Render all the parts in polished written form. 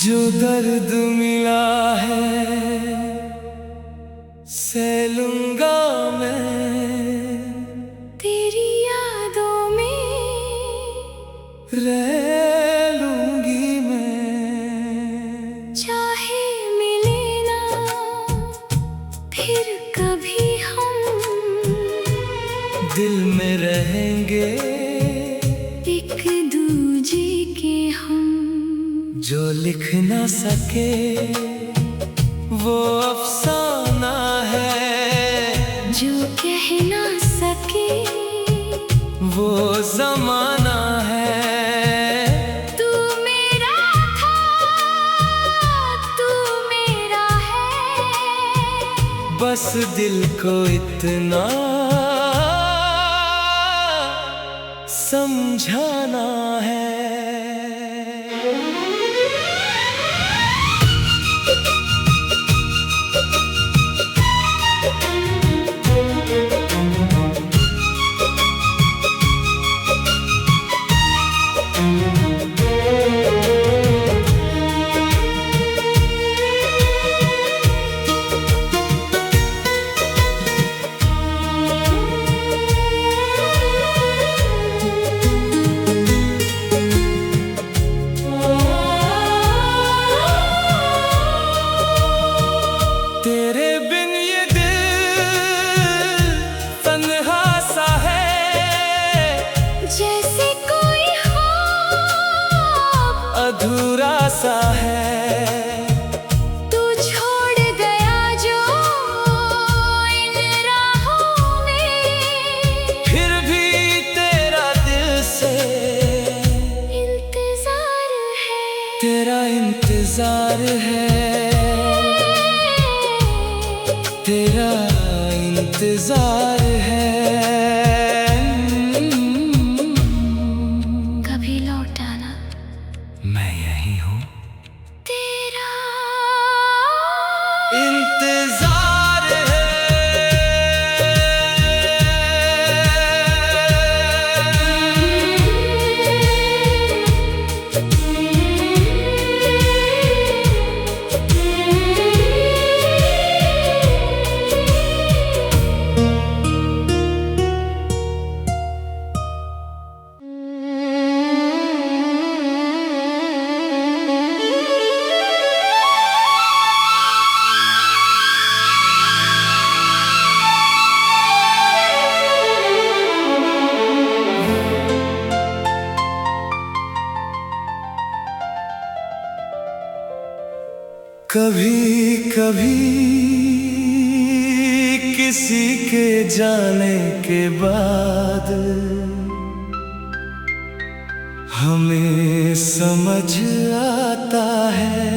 जो दर्द मिला है सह लूंगा मैं, तेरी यादों में रह लूंगी मैं। चाहे मिले ना फिर कभी हम, दिल में रहेंगे एक दूजे के हम। जो लिख ना सके वो अफसाना है, जो कह ना सके वो जमाना है। तू मेरा था, तू मेरा है, बस दिल को इतना समझाना है। तेरे बिन ये दिल तन्हा सा है, जैसे कोई ख्वाब अधूरा सा है। तू छोड़ गया जो इन राहों में, फिर भी तेरा दिल से इंतजार है, तेरा इंतजार है, तेरा इंतजार है। कभी लौट आना, मैं यही हूँ, तेरा इंतजार है। कभी कभी किसी के जाने के बाद हमें समझ आता है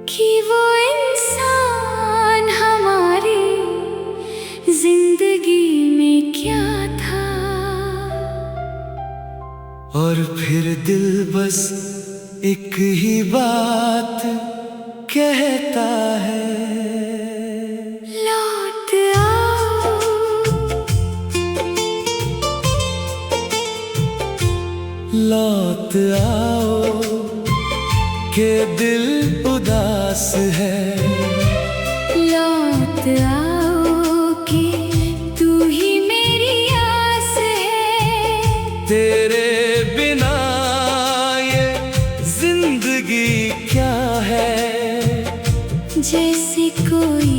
कि वो इंसान हमारी जिंदगी में क्या था। और फिर दिल बस एक ही बात कहता है, लौट आओ, लौट आओ के दिल उदास है। लौट आओ कि तू ही मेरी आस है। तेरे बिना ये जिंदगी क्या है, जैसे कोई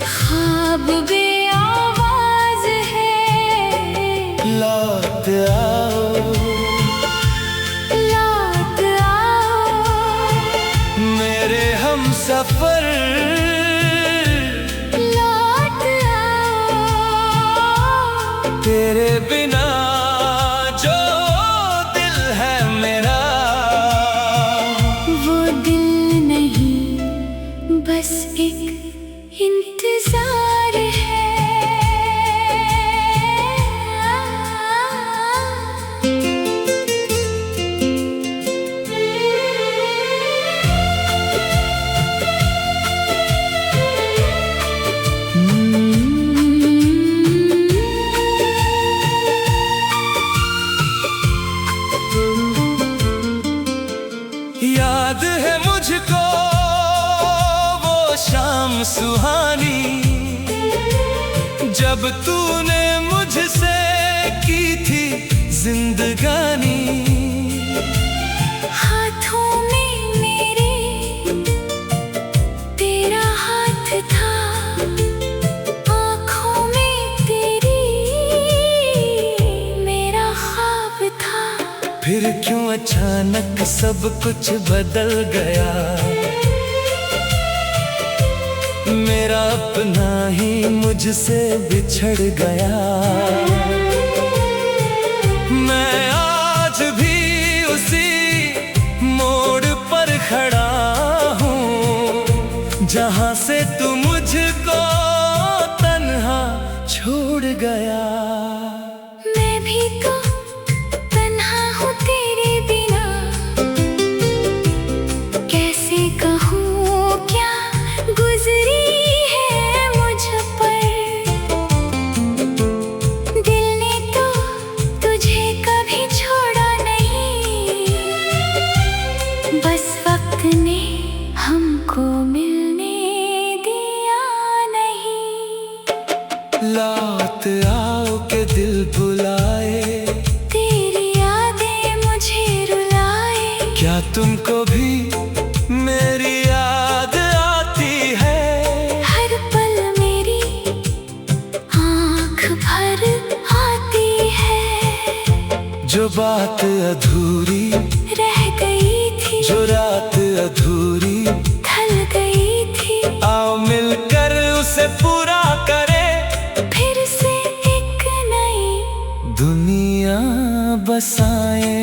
ख्वाब बे आवाज है। लौट आओ, लौट आओ मेरे हमसफर, लौट आओ तेरे बिना जो दिल है मेरा, वो दिल नहीं बस एक इंतजार है। जब तूने मुझसे की थी जिंदगानी। हाथों में मेरे तेरा हाथ था, आँखों में तेरी मेरा ख्वाब था। फिर क्यों अचानक सब कुछ बदल गया, मेरा अपना ही मुझसे बिछड़ गया। मैं आज भी उसी मोड़ पर खड़ा हूँ, जहाँ से तू मुझको तन्हा छोड़ गया। मैं भी तो तन्हा हूँ तेरे बिना, कैसे कहूँ क्या गुजरी है मुझ पर। दिल ने तो तुझे कभी छोड़ा नहीं, बस वक्त ने हमको मिलने दिया नहीं। लौट आओ के दिल बुलाए, तेरी यादें मुझे रुलाए। क्या तुमको भी मेरी याद आती है? हर पल मेरी आँख भर आती है। जो बात अधूरी रह गई थी, जो रात अधूरी ढल गई थी, आओ मिलकर उसे पूरा करे, फिर से एक नई दुनिया बसाए।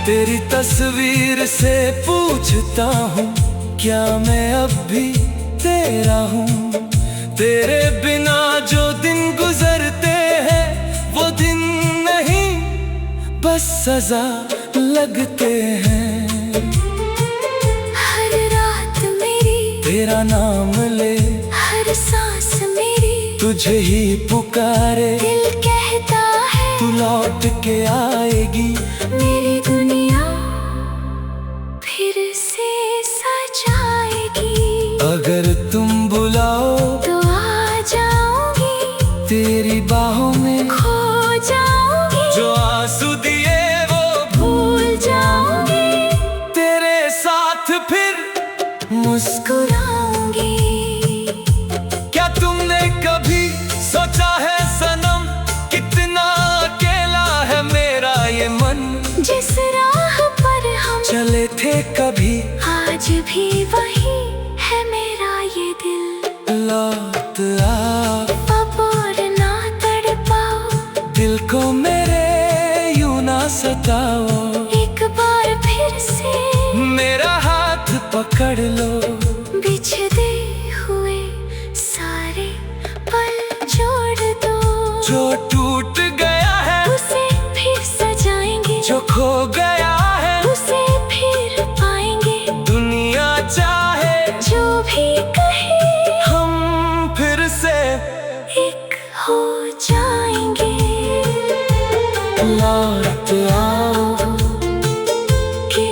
तेरी तस्वीर से पूछता हूँ, क्या मैं अब भी तेरा हूँ? तेरे बिना जो दिन गुजरते हैं वो दिन नहीं, बस सजा लगते हैं। हर रात मेरी तेरा नाम ले, हर सांस मेरी तुझे ही पुकारे। दिल कहता है तू लौट के आएगी, मेरी दुनिया फिर से सजाएगी। अगर तुम बुलाओ तो आ जाऊंगी, तेरी बाहों में खो जाऊंगी, जो आंसू दिए वो भूल जाऊंगी, तेरे साथ फिर मुस्कुराऊंगी। क्या तुमने कभी सोचा है सनम, कितना अकेला है मेरा ये मन? जिस राह पर हम चले थे कभी, आज भी वही है मेरा ये दिल। लौट आओ, अब और ना तड़पाओ, दिल को मेरे यूं ना सताओ। एक बार फिर से मेरा हाथ पकड़ लो, बिछड़े हुए सारे पल जोड़ दो। जो टूट गया है उसे फिर सजाएंगे, जो खो गया है उसे फिर पाएंगे। दुनिया चाहे जो भी कहे हम फिर से एक हो जाएंगे। लौट आओ, कि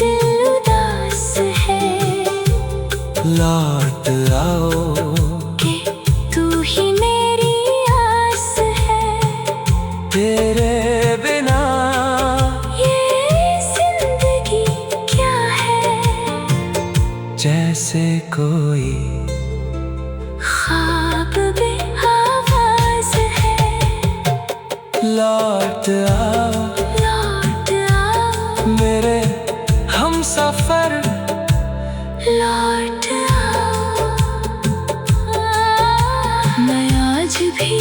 दिल उदास है, लौट आओ, कि तू ही मेरी आस है। तेरे बिना ये जिंदगी क्या है, जैसे कोई ख्वाब बेआवाज है। लौट आओ, लौट आओ, मेरे हम सफर लौट आओ। मैं आज भी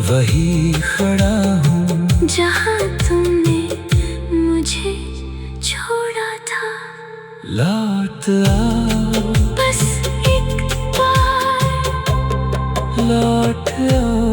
वही खड़ा हूँ, जहाँ तुमने मुझे छोड़ा था। लौट आओ, बस एक बार लौट आओ।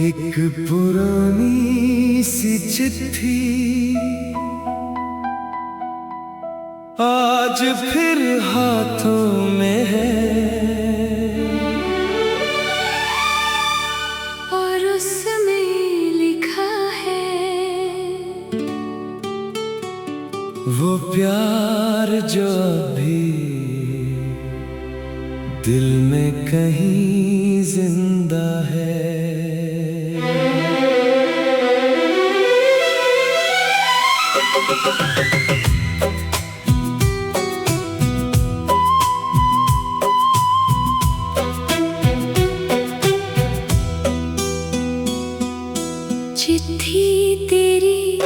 एक पुरानी सी चिट्ठी आज फिर हाथों में है, और उसमें लिखा है वो प्यार जो अभी दिल में कहीं जिंदा है। चिट्ठी तेरी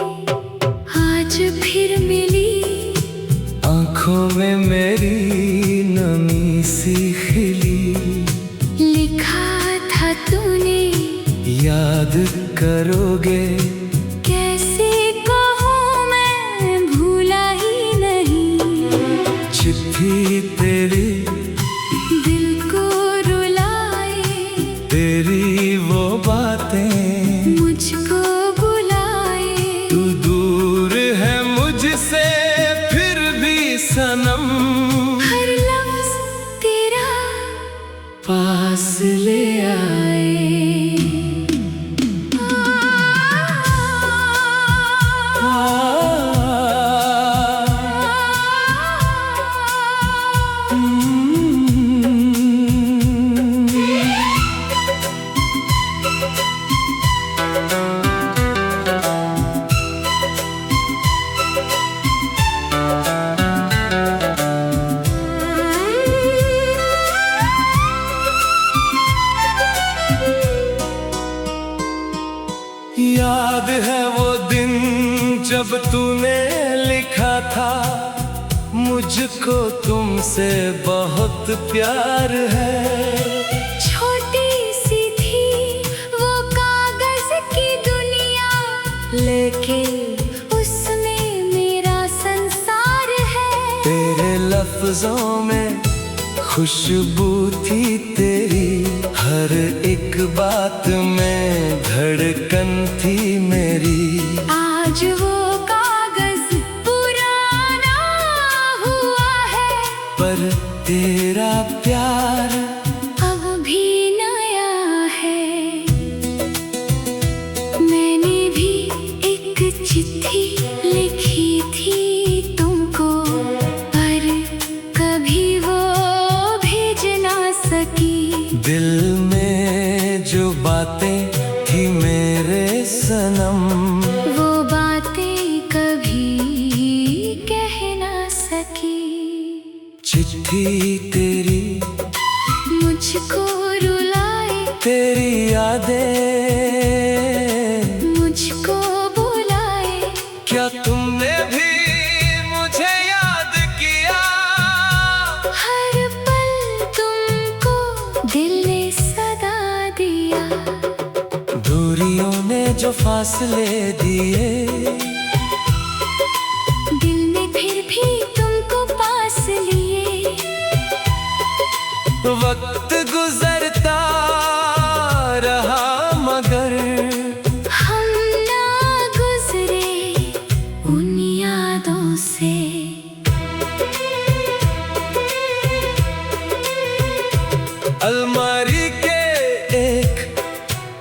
आज फिर मिली, आंखों में मेरी नमी सी खिली। लिखा था तूने याद करोगे, कैसे कहूँ मैं भूला ही नहीं। चिट्ठी तेरी दिल को रुलाए, तेरी वो बातें मुझको बुलाए। तू दूर है मुझसे फिर भी सनम, हर लफ्ज तेरा पास ले आए। याद है वो दिन जब तूने लिखा था मुझको तुमसे बहुत प्यार है। छोटी सी थी वो कागज की दुनिया, लेकिन उसमें मेरा संसार है। तेरे लफ्जों में खुशबू थी तेरी, हर एक बात में धड़कन थी मेरी। आज वो कागज पुराना हुआ है, पर तेरा प्यार अब भी नया है। मैंने भी एक चिट्ठी लिखी थी तुमको, पर कभी वो भेज ना सकी। दिल में जो बातें थी मेरे सनम, वो बातें कभी कह ना सकी। चिट्ठी तेरी मुझको रुलाए, तेरी यादें मुझको बुलाए। क्या तुमने भी मुझे याद किया? हर पल तुमको दिल ने सदा दिया। दूरियों ने जो फासले दिए, दिल ने फिर भी तुमको पास लिए। वक्त गुजरता रहा मगर हम ना गुजरे उन यादों से। अलमारी के एक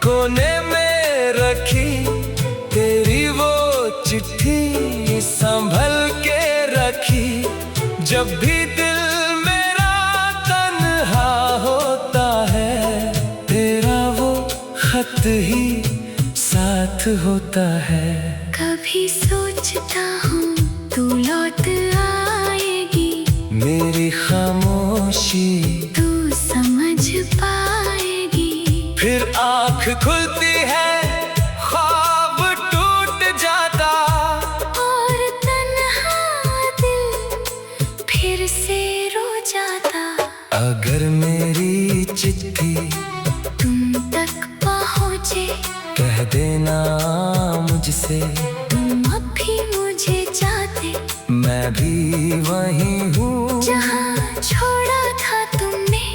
कोने में रखी तेरी वो चिट्ठी संभल के रखी। जब भी दिल मेरा तन्हा होता है, तेरा वो खत ही साथ होता है। कभी सोचता हूँ तू लौट आएगी, मेरी खामोशी तू समझ पाएगी। फिर आँख खुलती है, ख्वाब टूट जाता, और तन्हा दिल फिर से रो जाता। अगर मेरी चिट्ठी तुम तक पहुँचे, कह देना मुझसे, तुम अब भी मुझे चाहते। मैं भी वही हूँ जहाँ छोड़ा था तुमने,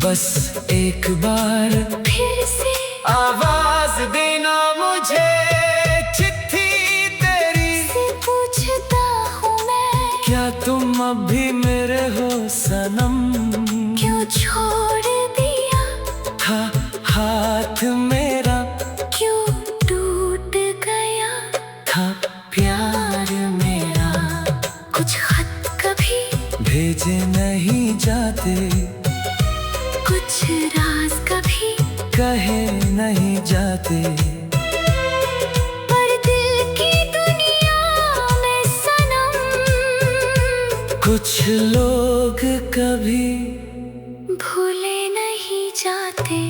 बस एक बार फिर से आवाज देना मुझे चिट्ठी तेरी से पूछता हूँ मैं, क्या तुम अब भी मेरे हो सनम? क्यों छोड़ दिया था हाथ मेरा, क्यों टूट गया था प्यार मेरा। कुछ खत कभी भेजे नहीं जाते, कुछ राज कभी कहे नहीं जाते, पर दिल की दुनिया में सनम कुछ लोग कभी भूले नहीं जाते।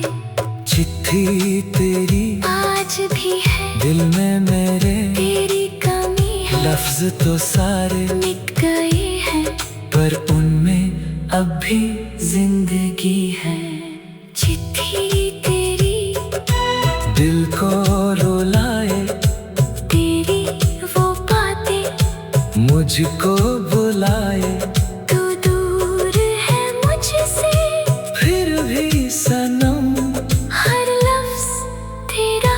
चिट्ठी तेरी आज भी है दिल में मेरे, तेरी कमी है, लफ्ज तो सारे मिट गए हैं, पर उनमें अब भी जिंदगी है। चिट्ठी तेरी दिल को रुलाए, तेरी वो बातें मुझको बुलाए, तू दूर है मुझसे, फिर भी सनम हर लफ्ज तेरा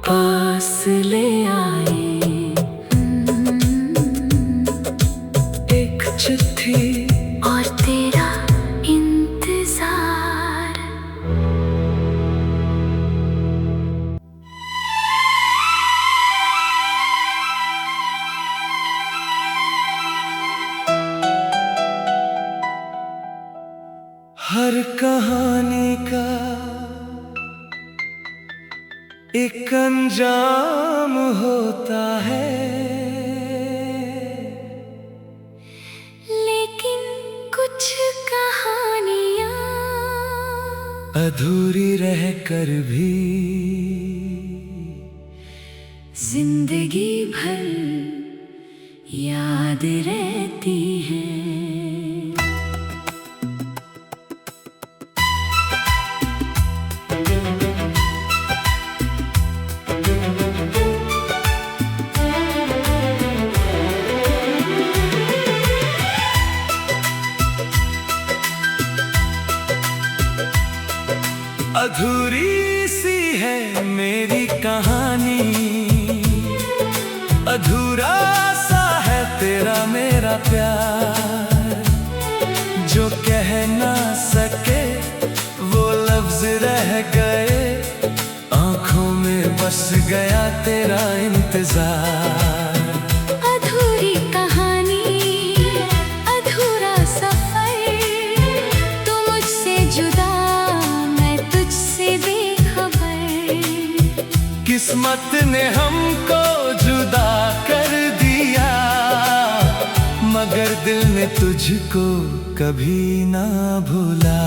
पास ले आए। एक चिट्ठी और तेरा इंतजार। हर कहानी का एक अंजाम होता है, लेकिन कुछ कहानियां अधूरी रह कर भी जिंदगी भर याद रहती हैं। अधूरी सी है मेरी कहानी, अधूरा सा है तेरा मेरा प्यार, जो कह ना सके वो लफ्ज रह गए, आंखों में बस गया तेरा इंतजार। अधूरी कहानी, अधूरा सफर, तू मुझसे जुदा, मैं तुझसे बेखबर। किस्मत ने हमको जुदा कर दिया, मगर दिल ने तुझको कभी ना भूला।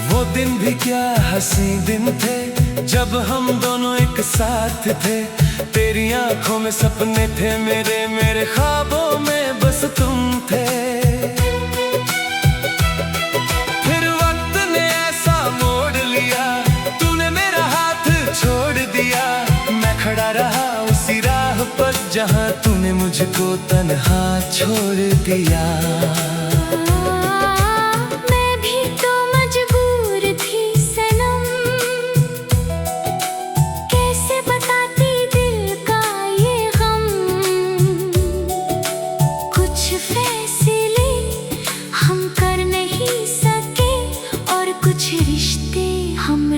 वो दिन भी क्या हंसी दिन थे, जब हम दोनों एक साथ थे। तेरी आंखों में सपने थे मेरे, मेरे ख्वाबों में बस तुम थे। फिर वक्त ने ऐसा मोड़ लिया, तूने मेरा हाथ छोड़ दिया। मैं खड़ा रहा उसी राह पर जहां तूने मुझको तन्हा छोड़ दिया।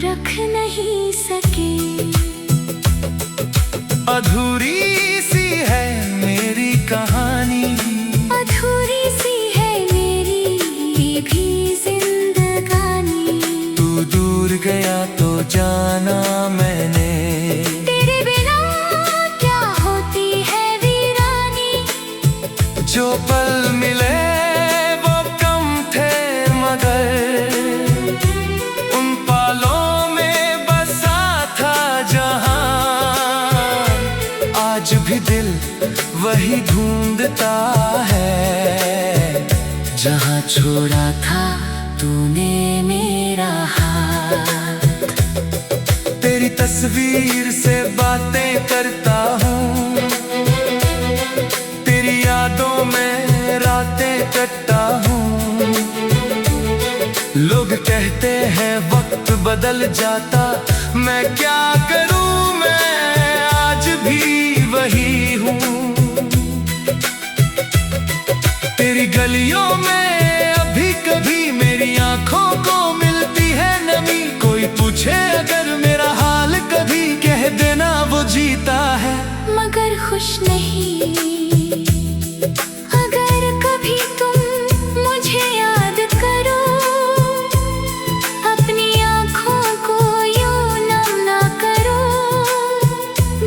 रख नहीं सके। अधूरी सी है मेरी कहानी, अधूरी सी है मेरी भी जिंदगानी। तू दूर गया तो जाना मैंने, तेरे बिना क्या होती है वीरानी। जो पल मिले वो कम थे मगर वही ढूंढता है जहाँ छोड़ा था तूने मेरा हाथ। तेरी तस्वीर से बातें करता हूँ, तेरी यादों में रातें कटता हूँ। लोग कहते हैं वक्त बदल जाता, मैं क्या करूँ, मैं आज भी वही हूँ। तेरी गलियों में अभी कभी मेरी आंखों को मिलती है नमी। कोई पूछे अगर मेरा हाल कभी, कह देना वो जीता है मगर खुश नहीं। अगर कभी तुम मुझे याद करो, अपनी आंखों को यूं नम ना करो।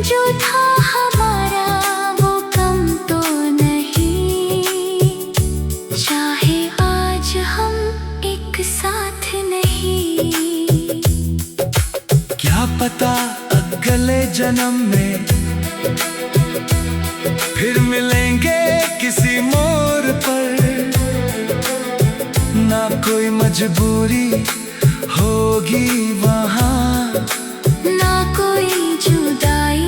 जो था हमारा वो कम तो नहीं, चाहे आज हम एक साथ नहीं। क्या पता अगले जन्म में फिर मिलेंगे किसी मोड़ पर। ना कोई मजबूरी होगी वहाँ, ना कोई जुदाई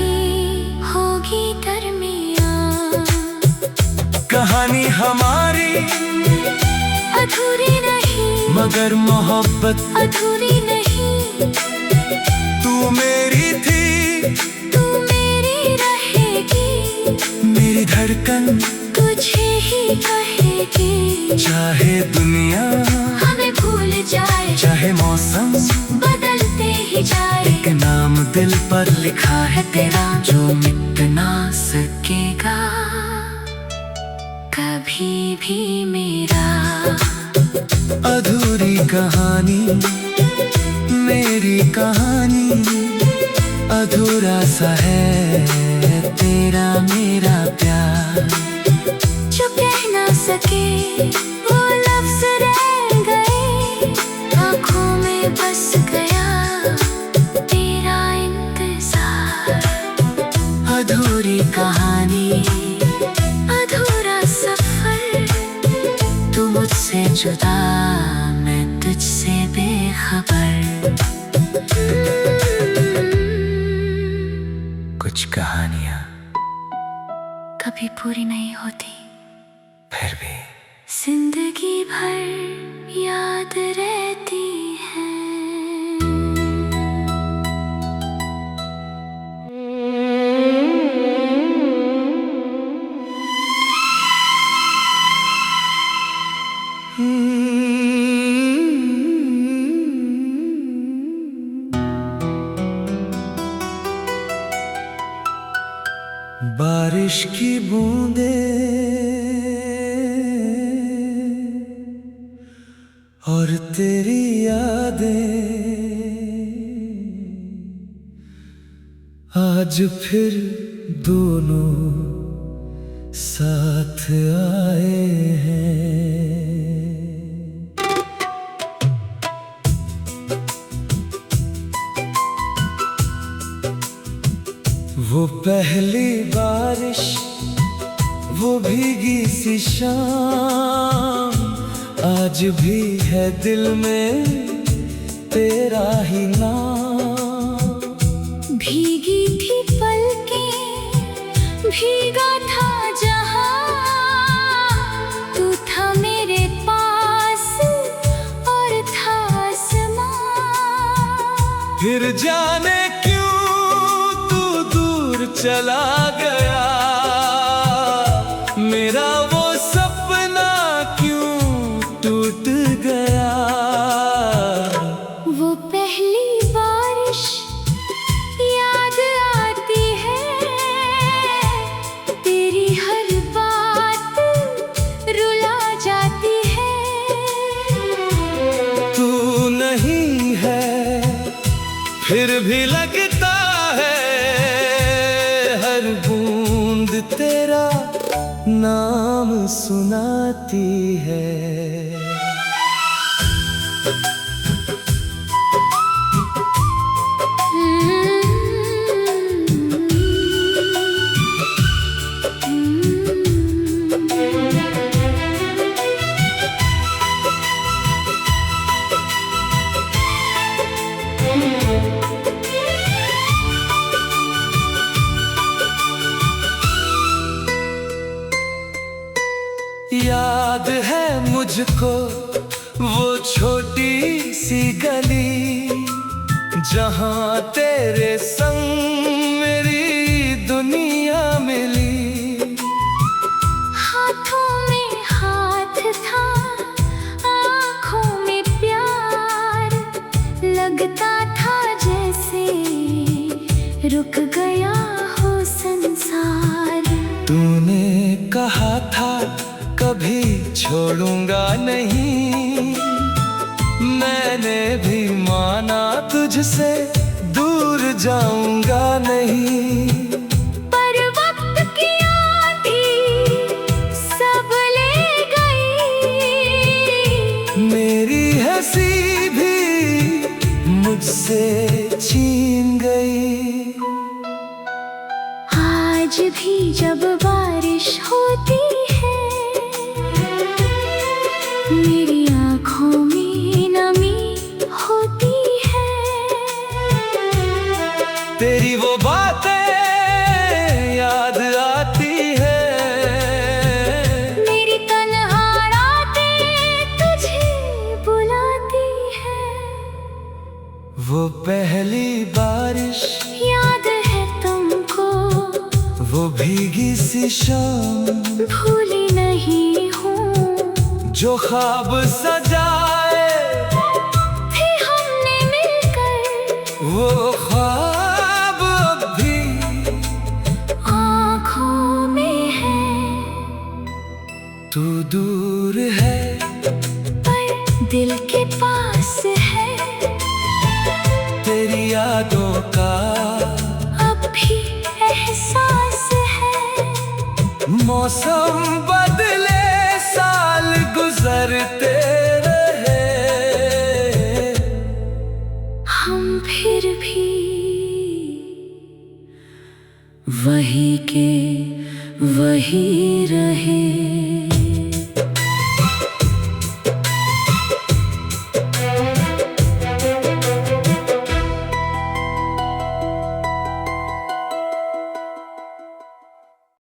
होगी दरमियाँ। कहानी हमारी अधूरी नहीं, मगर मोहब्बत अधूरी नहीं। तू मेरी थी, तू मेरी रहेगी, मेरी धड़कन तुझे ही कहेगी। चाहे दुनिया हमें भूल जाए, चाहे मौसम बदलते ही जाए। एक नाम दिल पर लिखा है तेरा, जो मिट ना सकेगा कभी भी मेरा। अधूरी कहानी मेरी कहानी, अधूरा सा है तेरा मेरा प्यार। जो कह ना सके वो लफ्ज रह गए, आँखों में बस गया तेरा इंतजार। अधूरी कहानी अधूरा सफर, तू मुझसे जुदा मैं तुझसे बेखबर। कुछ कहानियां कभी पूरी नहीं होती, फिर भी जिंदगी भर याद रहती है। बारिश की बूंदें और तेरी यादें आज फिर दोनों साथ आए हैं। वो पहली बारिश, वो भीगी सी शाम, आज भी है दिल में तेरा ही नाम। भीगी थी पलकें, भीगा था जहां, तू था मेरे पास और था आसमां। फिर जाने क्यों तू दूर चला गया, मेरा वो सपना क्यों टूट गया। वो पहली बारिश याद आती है, तेरी हर बात रुला जाती है। तू नहीं है फिर भी लगता है, हर बूंद तेरा नाम सुनाती है। मुझको वो छोटी सी गली, जहां तेरे संग मेरी दुनिया मिली। हाथों में हाथ था, आँखों में प्यार, लगता था जैसे रुक गया हो संसार। तूने कहा था कभी छोड़ूंगा नहीं, मैंने भी माना तुझसे दूर जाऊंगा नहीं। पर वक्त की आंधी सब ले गई, मेरी हंसी भी मुझसे छीन गई। आज भी जब बारिश होती है, मेरी आँखों में नमी होती है। तेरी वो बातें याद आती है, मेरी तन्हा रातें तुझे बुलाती है। वो पहली बारिश याद है तुमको, वो भीगी सी शाम, भूली नहीं हूँ। जो ख्वाब सजाए थे हमने मिलकर, वो ख्वाब अब भी आँखों में है। तू दूर है पर दिल के पास है, तेरी यादों का अब भी एहसास है। मौसम बदले साल गुजरते रहे, हम फिर भी वही के वही रहे।